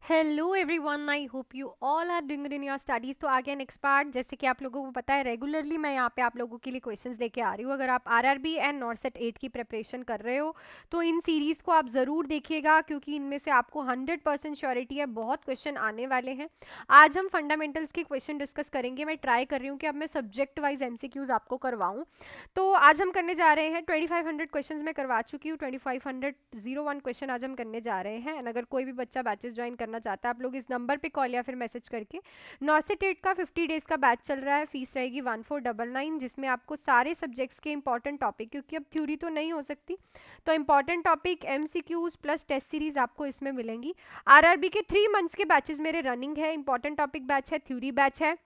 Hello everyone, I hope you all are doing good in your studies. तो आगे next part, जैसे कि आप लोगों को पता है रेगुलरली मैं यहाँ पे आप लोगों के लिए क्वेश्चंस लेके आ रही हूँ। अगर आप आरआरबी एंड नॉर्सेट 8 की प्रिपरेशन कर रहे हो तो इन सीरीज़ को आप ज़रूर देखिएगा, क्योंकि इनमें से आपको 100% श्योरिटी है बहुत क्वेश्चन आने वाले हैं। आज हम फंडामेंटल्स के क्वेश्चन डिस्कस करेंगे। मैं ट्राई कर रही हूँ कि अब मैं सब्जेक्ट वाइज MCQs आपको करवाऊँ। तो आज हम करने जा रहे हैं 2500 क्वेश्चंस मैं करवा चुकी हूँ। 2501 क्वेश्चन आज हम करने जा रहे हैं। एंड अगर कोई भी बच्चा बैचेस ज्वाइन करना चाहता है, आप लोग इस नंबर पे कॉल या फिर मैसेज करके। नॉर्सेट 8 का 50 डेज का बैच चल रहा है। फीस रहेगी 1499, जिसमें आपको सारे सब्जेक्ट्स के इंपॉर्टेंट टॉपिक, क्योंकि अब थ्योरी तो नहीं हो सकती, तो important topic MCQs plus test series आपको इसमें मिलेंगी। आरआरबी के 3 मंथ्स के बैचेस मेरे रनिंग है। इंपॉर्टेंट टॉपिक बैच है, थ्योरी बैच है।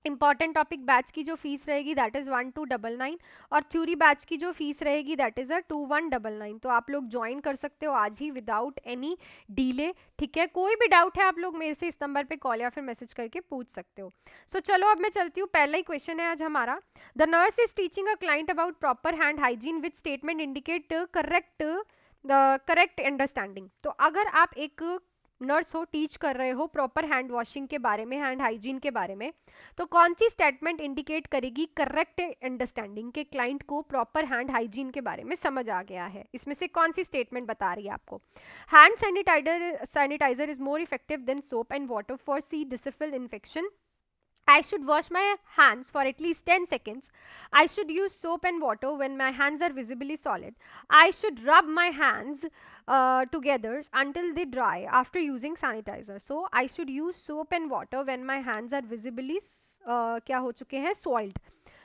इंपॉर्टेंट टॉपिक बैच की जो फीस रहेगी दैट इज़ 1299, और थ्योरी बैच की जो फीस रहेगी दैट इज़ 2199। तो आप लोग ज्वाइन कर सकते हो आज ही विदाउट एनी डिले। ठीक है, कोई भी डाउट है आप लोग मेरे से इस नंबर पे कॉल या फिर मैसेज करके पूछ सकते हो। सो चलो अब मैं चलती हूँ। पहला ही क्वेश्चन है आज हमारा। The nurse is teaching a client about proper hand hygiene which statement indicate correct understanding. तो अगर आप एक नर्स हो, टीच कर रहे हो प्रॉपर हैंड वॉशिंग के बारे में, हैंड हाइजीन के बारे में, तो कौन सी स्टेटमेंट इंडिकेट करेगी करेक्ट अंडरस्टैंडिंग के क्लाइंट को प्रॉपर हैंड हाइजीन के बारे में समझ आ गया है? इसमें से कौन सी स्टेटमेंट बता रही है आपको? Hand sanitiser is more effective than soap and water for C difficile infection. I should wash my hands for at least 10 seconds. I should use soap and water when my hands are visibly solid. I should rub my hands together until they dry after using sanitizer. So I should use soap and water when my hands are visibly क्या हो चुके हैं, soiled.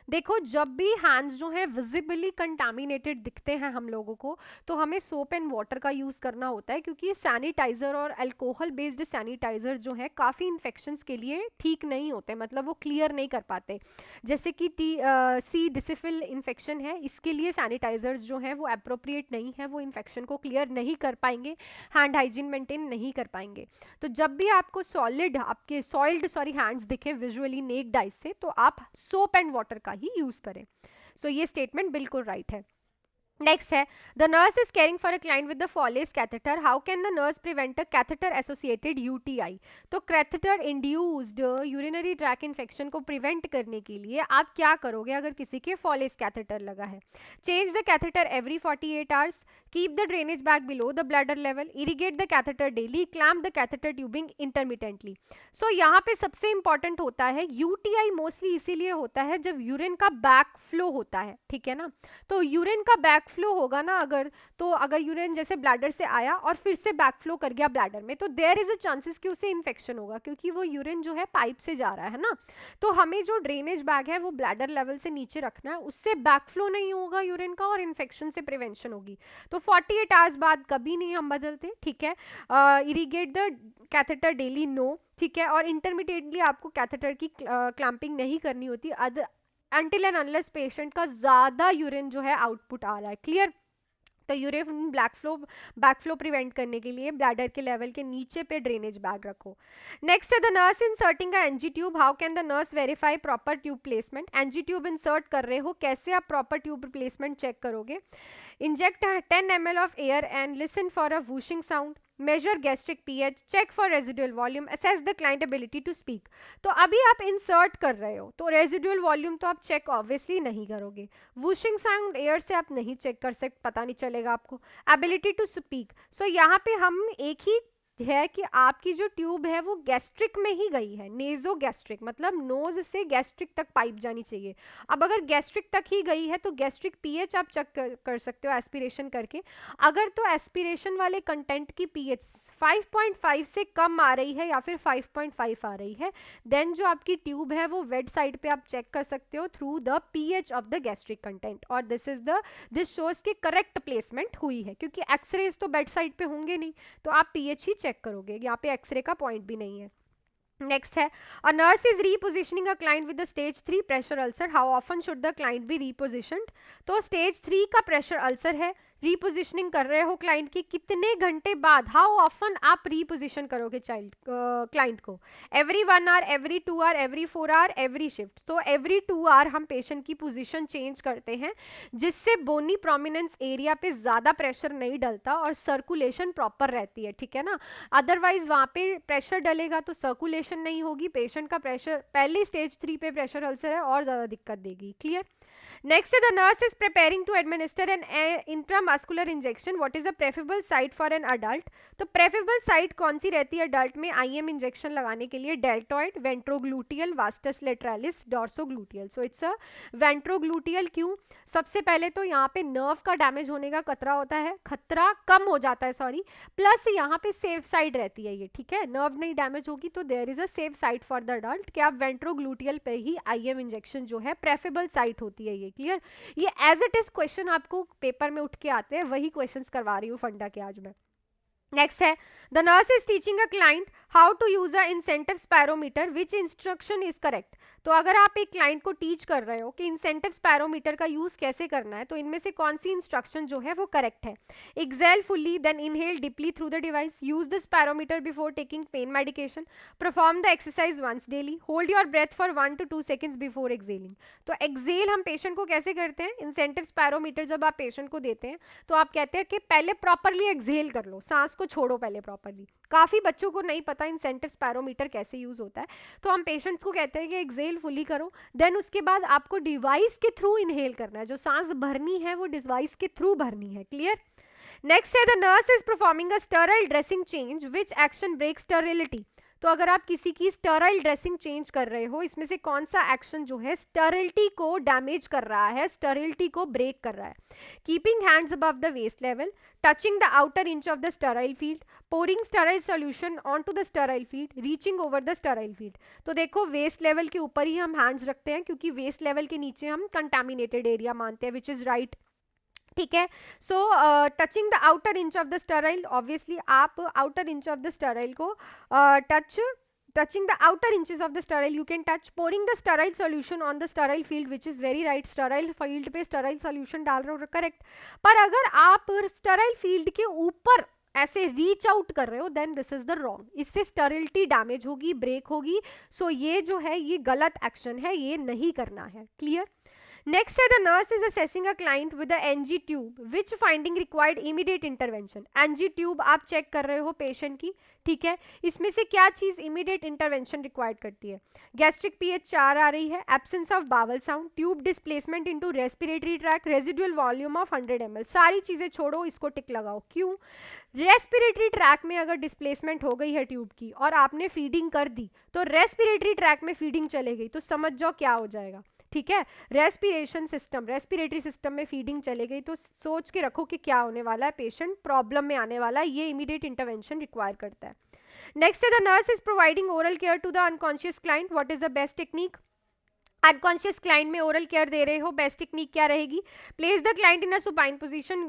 देखो, जब भी hands जो है visibly contaminated दिखते हैं हम लोगों को, तो हमें सोप एंड वाटर का यूज़ करना होता है, क्योंकि सैनिटाइज़र और अल्कोहल बेस्ड सैनिटाइज़र जो है काफ़ी इन्फेक्शंस के लिए ठीक नहीं होते, मतलब वो क्लियर नहीं कर पाते। जैसे कि सी डिसिफिल इन्फेक्शन है, इसके लिए सैनिटाइज़र्स जो हैं वो अप्रोप्रिएट नहीं है, वो इन्फेक्शन को क्लियर नहीं कर पाएंगे, हैंड हाइजीन मेंटेन नहीं कर पाएंगे। तो जब भी आपको आपके सॉइल्ड हैंड्स दिखे विजुअली नेक्ड आइज से, तो आप सोप एंड वाटर का ही यूज करें। सो ये स्टेटमेंट बिल्कुल राइट है। नेक्स्ट है, the nurse is caring for a client with the Foley's catheter, how can the nurse prevent a catheter associated UTI? तो catheter induced urinary tract infection को prevent करने के लिए आप क्या करोगे अगर किसी के फॉलेस कैथेटर लगा है? Change the catheter every 48 hours, keep the drainage bag below the bladder level, irrigate the catheter daily, clamp the catheter tubing intermittently. So यहाँ पे सबसे इंपॉर्टेंट होता है UTI मोस्टली इसीलिए होता है जब यूरिन का बैक फ्लो होता है, ठीक है ना। तो यूरिन का बैक फ्लो होगा ना अगर, तो अगर यूरिन जैसे ब्लैडर से आया और फिर से बैक फ्लो कर गया ब्लैडर में, तो देयर इज अ चांसेस कि उसे इन्फेक्शन होगा, क्योंकि वो यूरिन जो है पाइप से जा रहा है ना। तो हमें जो ड्रेनेज बैग है वो ब्लैडर लेवल से नीचे रखना है, उससे बैक फ्लो नहीं होगा यूरिन का और इन्फेक्शन से प्रिवेंशन होगी। तो 48 आवर्स बाद कभी नहीं हम बदलते, ठीक है। Irrigate the catheter daily, no, ठीक है। और इंटरमीडिएटली आपको कैथेटर की क्लैंपिंग नहीं करनी होती अनटिल एंड अनलेस पेशेंट का ज्यादा यूरिन जो है आउटपुट आ रहा है। क्लियर? तो यूरिन बैक फ्लो प्रिवेंट करने के लिए ब्लैडर के लेवल के नीचे पे ड्रेनेज बैग रखो। नेक्स्ट है, the nurse inserting a NG tube, how can the nurse verify proper tube placement? NG tube insert कर रहे हो, कैसे आप प्रॉपर ट्यूब प्लेसमेंट चेक करोगे? Inject 10 ml of air and listen for a whooshing sound. Measure gastric pH, check for residual volume, assess the client ability to speak. तो अभी आप insert कर रहे हो, तो रेजिडुअल वॉल्यूम तो आप चेक ऑब्वियसली नहीं करोगे। वूशिंग साउंड एयर से आप नहीं चेक कर सकते, पता नहीं चलेगा आपको। एबिलिटी टू स्पीक, सो यहाँ पे हम एक ही है कि आपकी जो ट्यूब है वो गैस्ट्रिक में ही गई है, नेजो गैस्ट्रिक, मतलब नोज से गैस्ट्रिक तक पाइप जानी चाहिए। अब अगर गैस्ट्रिक तक ही गई है तो गैस्ट्रिक पीएच आप चेक कर सकते हो एस्पिरेशन करके। अगर तो एस्पिरेशन वाले कंटेंट की पीएच 5.5 से कम आ रही है या फिर 5.5 आ रही है, देन जो आपकी ट्यूब है वो वेट साइड पे आप चेक कर सकते हो through the pH of the gastric content, और दिस शोज की करेक्ट प्लेसमेंट हुई है, क्योंकि एक्सरेज तो बेड साइड पे होंगे नहीं, तो आप पीएच ही चेक करोगे, यहाँ पे एक्सरे का पॉइंट भी नहीं है। नेक्स्ट है, a nurse is repositioning a client with stage 3 pressure ulcer, how often should the client be repositioned? तो स्टेज 3 का प्रेशर अल्सर है, रीपोजिशनिंग कर रहे हो क्लाइंट की, कितने घंटे बाद, हाउ ऑफन आप रीपोजिशन करोगे क्लाइंट को, every 1 hour, every 2 hour, every 4 hour, every shift. तो एवरी 2 आवर हम पेशेंट की पोजीशन चेंज करते हैं, जिससे बोनी प्रोमिनेंस एरिया पे ज़्यादा प्रेशर नहीं डलता और सर्कुलेशन प्रॉपर रहती है, ठीक है ना। अदरवाइज वहाँ पे प्रेशर डलेगा तो सर्कुलेशन नहीं होगी, पेशेंट का प्रेशर पहले स्टेज 3 पे प्रेशर अल्सर है और ज़्यादा दिक्कत देगी। Clear. Next, the nurse is preparing to administer an intramuscular injection. What is the preferable site for an adult? तो preferable site कौन सी रहती है adult में IM injection लगाने के लिए? deltoid, ventrogluteal, vastus lateralis, dorsogluteal. So it's a ventrogluteal. क्यों? सबसे पहले तो यहाँ पे nerve का damage होने का खतरा होता है, खतरा कम हो जाता है, सॉरी, प्लस यहाँ पे safe side रहती है ये, ठीक है। nerve नहीं damage होगी तो there is a safe site for the adult कि आप ventrogluteal पे ही IM injection जो है preferable site होती है ये। क्लियर। ये एज इट इज क्वेश्चन आपको पेपर में उठ के आते हैं, वही क्वेश्चंस करवा रही हूँ फंडा के आज मैं। नेक्स्ट है, the nurse is teaching a client how to use a incentive spirometer, which instruction is correct. तो अगर आप एक क्लाइंट को टीच कर रहे हो कि इंसेंटिव स्पैरोमीटर का यूज कैसे करना है, तो इनमें से कौन सी इंस्ट्रक्शन जो है वो करेक्ट है? Exhale fully, then inhale deeply through the device, use the spirometer before taking pain medication, perform the exercise once daily, hold your breath for 1 to 2 seconds before exhaling. तो एक्सेल हम patient को कैसे करते हैं? Incentive spirometer जब आप patient को देते हैं तो आप कहते हैं कि पहले प्रॉपरली एक्सेल कर लो, सांस को छोड़ो पहले प्रॉपरली। काफ़ी बच्चों को नहीं पता इंसेंटिव स्पैरोमीटर कैसे यूज होता है, तो हम पेशेंट्स को कहते हैं कि एक्सेल फुली करो, देन उसके बाद आपको डिवाइस के थ्रू इनहेल करना है, जो सांस भरनी है वो डिवाइस के थ्रू भरनी है। क्लियर। नेक्स्ट है, the nurse is performing a sterile dressing change, which action break sterility. तो अगर आप किसी की स्टेराइल ड्रेसिंग चेंज कर रहे हो, इसमें से कौन सा एक्शन जो है स्टेरिलिटी को डैमेज कर रहा है, स्टेरिलिटी को ब्रेक कर रहा है? Keeping hands above the waist level, touching the outer inch of the sterile field, pouring sterile solution onto the sterile field, reaching over the sterile field। तो देखो वेस्ट लेवल के ऊपर ही हम हैंड्स रखते हैं, क्योंकि वेस्ट लेवल के नीचे हम कंटामिनेटेड एरिया मानते हैं, विच इज राइट, ठीक है। So touching the outer inch of the sterile, obviously आप outer inch of the sterile को touching the outer inches of the sterile you can touch, pouring the sterile solution on the sterile field, which is very right, sterile field पे sterile solution डाल रहे हो, correct. पर अगर आप sterile field के ऊपर ऐसे रीच आउट कर रहे हो, then this is the wrong, इससे स्टेरिलिटी डैमेज होगी, ब्रेक होगी। सो ये जो है ये गलत एक्शन है, ये नहीं करना है। क्लियर। नेक्स्ट है, the nurse is assessing a client with the NG tube, which finding required immediate intervention. NG tube आप चेक कर रहे हो पेशेंट की, ठीक है, इसमें से क्या चीज इमीडिएट इंटरवेंशन रिक्वायर्ड करती है? गैस्ट्रिक पीएच 4 आ रही है, absence of bowel sound, tube displacement into respiratory tract, residual volume of 100 ml। सारी चीजें छोड़ो, इसको टिक लगाओ। क्यों? रेस्पिरेटरी ट्रैक में अगर डिस्प्लेसमेंट हो गई है ट्यूब की और आपने फीडिंग कर दी, तो रेस्पिरेटरी ट्रैक में फीडिंग चले गई, तो समझ जाओ क्या हो जाएगा, ठीक है। रेस्पिरेशन सिस्टम, रेस्पिरेटरी सिस्टम में फीडिंग चले गई तो सोच के रखो कि क्या होने वाला है, पेशेंट प्रॉब्लम में आने वाला है, ये इमीडिएट इंटरवेंशन रिक्वायर करता है। नेक्स्ट है, the nurse is providing oral care to the unconscious client, what is the best technique? Unconscious client में ओरल केयर दे रहे हो, बेस्ट टेक्निक क्या रहेगी? Place the client in a supine position,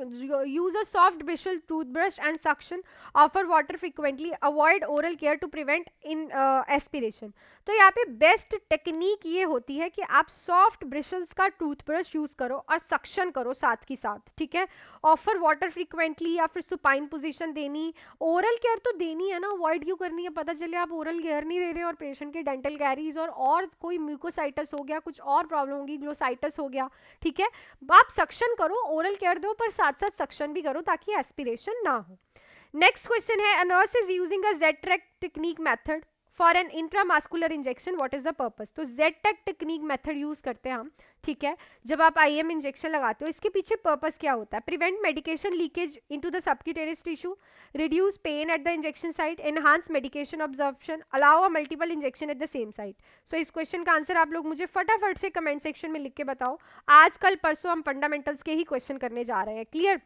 use a soft bristle toothbrush and suction, offer water frequently, avoid oral care to prevent in aspiration. तो यहाँ पे best technique ये होती है कि आप सॉफ्ट ब्रिशल्स का टूथब्रश यूज करो और सक्शन करो साथ की साथ, ठीक है। ऑफर वाटर फ्रीक्वेंटली या फिर सुपाइन पोजीशन देनी, ओरल केयर तो देनी है ना, अवॉइड क्यों करनी है? पता चले आप ओरल केयर नहीं दे रहे और पेशेंट के डेंटल कैरीज और कोई म्यूकोसाइटस हो गया, कुछ और प्रॉब्लम होगी, ग्लोसाइटस हो गया, ठीक है। आप सक्शन करो, ओरल केयर दो, पर साथ साथ सक्शन भी करो ताकि एस्पिरेशन ना हो। नेक्स्ट क्वेश्चन है, a nurse is using a Z-Tech technique method for an intramuscular injection, what is the purpose? तो Z-Tech टेक्निक मेथड यूज करते हैं हम, ठीक है, जब आप IM इंजेक्शन लगाते हो। इसके पीछे पर्पस क्या होता है? Prevent medication leakage into the subcutaneous tissue, reduce pain at the injection site, enhance medication absorption, allow a multiple injection at the same site. So इस क्वेश्चन का आंसर आप लोग मुझे फटाफट से कमेंट सेक्शन में लिख के बताओ। आज कल परसों हम फंडामेंटल्स के ही क्वेश्चन करने जा रहे हैं। क्लियर?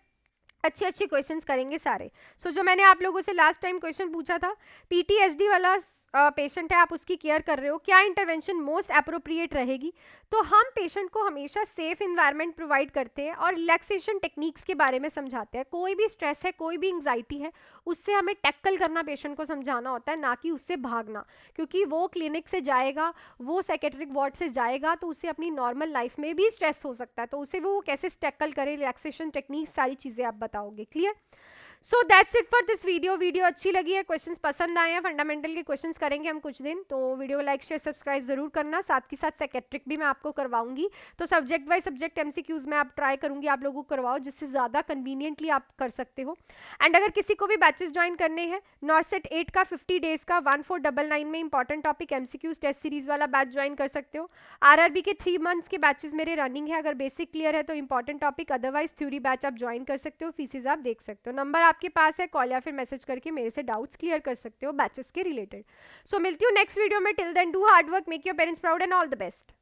अच्छे अच्छे क्वेश्चंस करेंगे सारे। सो जो मैंने आप लोगों से लास्ट टाइम क्वेश्चन पूछा था PTSD वाला, पेशेंट है, आप उसकी केयर कर रहे हो, क्या इंटरवेंशन मोस्ट अप्रोप्रिएट रहेगी। तो हम पेशेंट को हमेशा सेफ इन्वायरमेंट प्रोवाइड करते हैं और रिलैक्सेशन टेक्निक्स के बारे में समझाते हैं। कोई भी स्ट्रेस है, कोई भी एंग्जाइटी है, उससे हमें टैकल करना पेशेंट को समझाना होता है, ना कि उससे भागना। क्योंकि वो क्लिनिक से जाएगा, वो साइकेट्रिक वार्ड से जाएगा, तो उसे अपनी नॉर्मल लाइफ में भी स्ट्रेस हो सकता है, तो उसे वो कैसे टैकल करे, रिलैक्सेशन टेक्निक्स, सारी चीज़ें आप बताओगे। Clear? So that's it for this video अच्छी लगी है, क्वेश्चंस पसंद आए हैं, फंडामेंटल के क्वेश्चंस करेंगे हम कुछ दिन, तो वीडियो को लाइक शेयर सब्सक्राइब जरूर करना। साथ के साथ साइकेट्रिक भी मैं आपको करवाऊंगी, तो सब्जेक्ट वाइज सब्जेक्ट एमसीक्यूज में आप ट्राई करूंगी आप लोगों को करवाओ, जिससे ज़्यादा कन्वीनियंटली आप कर सकते हो। एंड अगर किसी को भी बैचेस ज्वाइन करने हैं, नॉर्सेट 8 का 50 डेज का 1499 में important topic MCQs test series वाला बैच ज्वाइन कर सकते हो। आरआरबी के 3 मंथ्स के बैचेस मेरे रनिंग है, अगर बेसिक क्लियर है तो important topic, otherwise theory batch आप ज्वाइन कर सकते हो, फीसेज आप देख सकते हो। नंबर आपके पास है, कॉल या फिर मैसेज करके मेरे से डाउट्स क्लियर कर सकते हो बैचेस के रिलेटेड। सो मिलती हूँ नेक्स्ट वीडियो में, till then do hard work, make your parents proud and all the best.